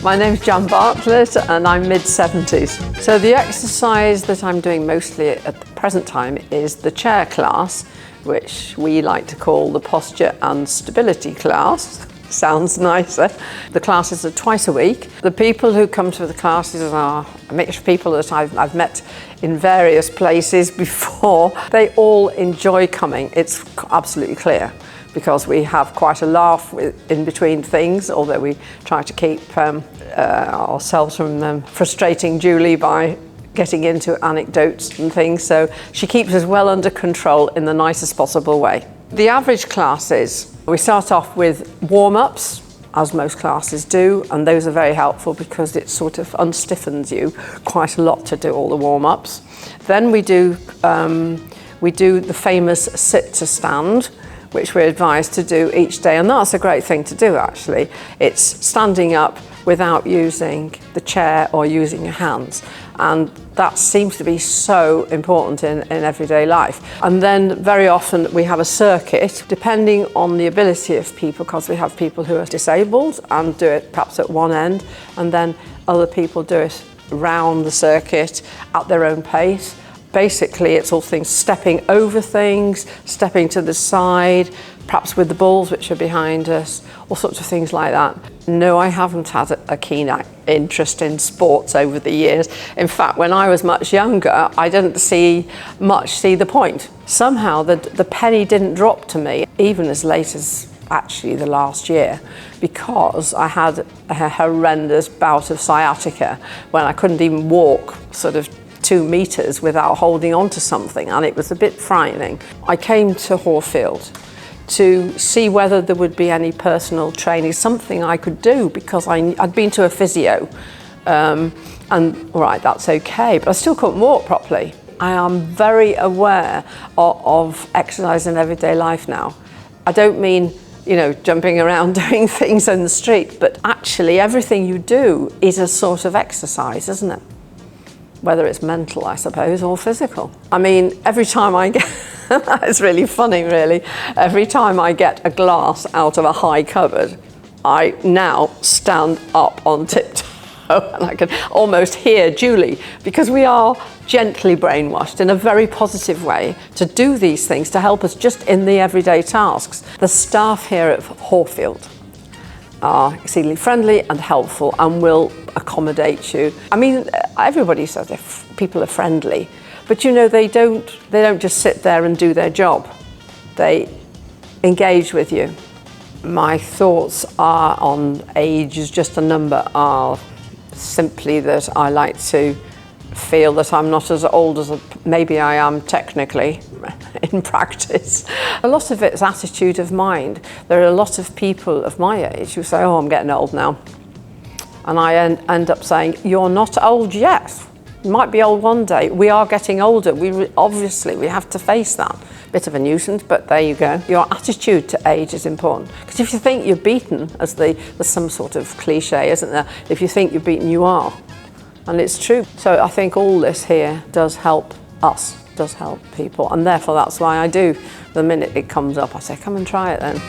My name's Jan Bartlett and I'm mid-70s. So the exercise that I'm doing mostly at the present time is the chair class, which we like to call the posture and stability class. Sounds nicer. The classes are twice a week. The people who come to the classes are a mixture of people that I've met in various places before. They all enjoy coming, it's absolutely clear, because we have quite a laugh in between things, although we try to keep ourselves from frustrating Julie by getting into anecdotes and things, so she keeps us well under control in the nicest possible way. The average classes, we start off with warm-ups, as most classes do, and those are very helpful because it sort of unstiffens you quite a lot to do all the warm-ups. Then we do the famous sit to stand, which we're advised to do each day, and that's a great thing to do actually. It's standing up without using the chair or using your hands, and that seems to be so important in everyday life. And then very often we have a circuit, depending on the ability of people, because we have people who are disabled and do it perhaps at one end, and then other people do it round the circuit at their own pace. Basically, it's all things stepping over things, stepping to the side, perhaps with the balls which are behind us, all sorts of things like that. No, I haven't had a keen interest in sports over the years. In fact, when I was much younger, I didn't see the point. Somehow the penny didn't drop to me, even as late as actually the last year, because I had a horrendous bout of sciatica when I couldn't even walk sort of 2 meters without holding on to something, and it was a bit frightening. I came to Horfield to see whether there would be any personal training, something I could do, because I'd been to a physio, and all right, that's okay, but I still couldn't walk properly. I am very aware of exercise in everyday life now. I don't mean, you know, jumping around doing things in the street, but actually everything you do is a sort of exercise, isn't it? Whether it's mental, I suppose, or physical. I mean, every time I get, it's really funny, really. Every time I get a glass out of a high cupboard, I now stand up on tiptoe and I can almost hear Julie, because we are gently brainwashed in a very positive way to do these things to help us just in the everyday tasks. The staff here at Horfield are exceedingly friendly and helpful and will accommodate you. I mean, everybody says people are friendly, but you know, they don't just sit there and do their job. They engage with you. My thoughts are on age is just a number, are simply that I like to feel that I'm not as old as maybe I am technically in practice. A lot of it's attitude of mind. There are a lot of people of my age who say, oh, I'm getting old now. And I end up saying, you're not old yet. You might be old one day. We are getting older. Obviously, we have to face that. Bit of a nuisance, but there you go. Your attitude to age is important. Because if you think you're beaten, there's some sort of cliche, isn't there? If you think you're beaten, you are. And it's true. So I think all this here does help us, does help people. And therefore, that's why I do. The minute it comes up, I say, come and try it then.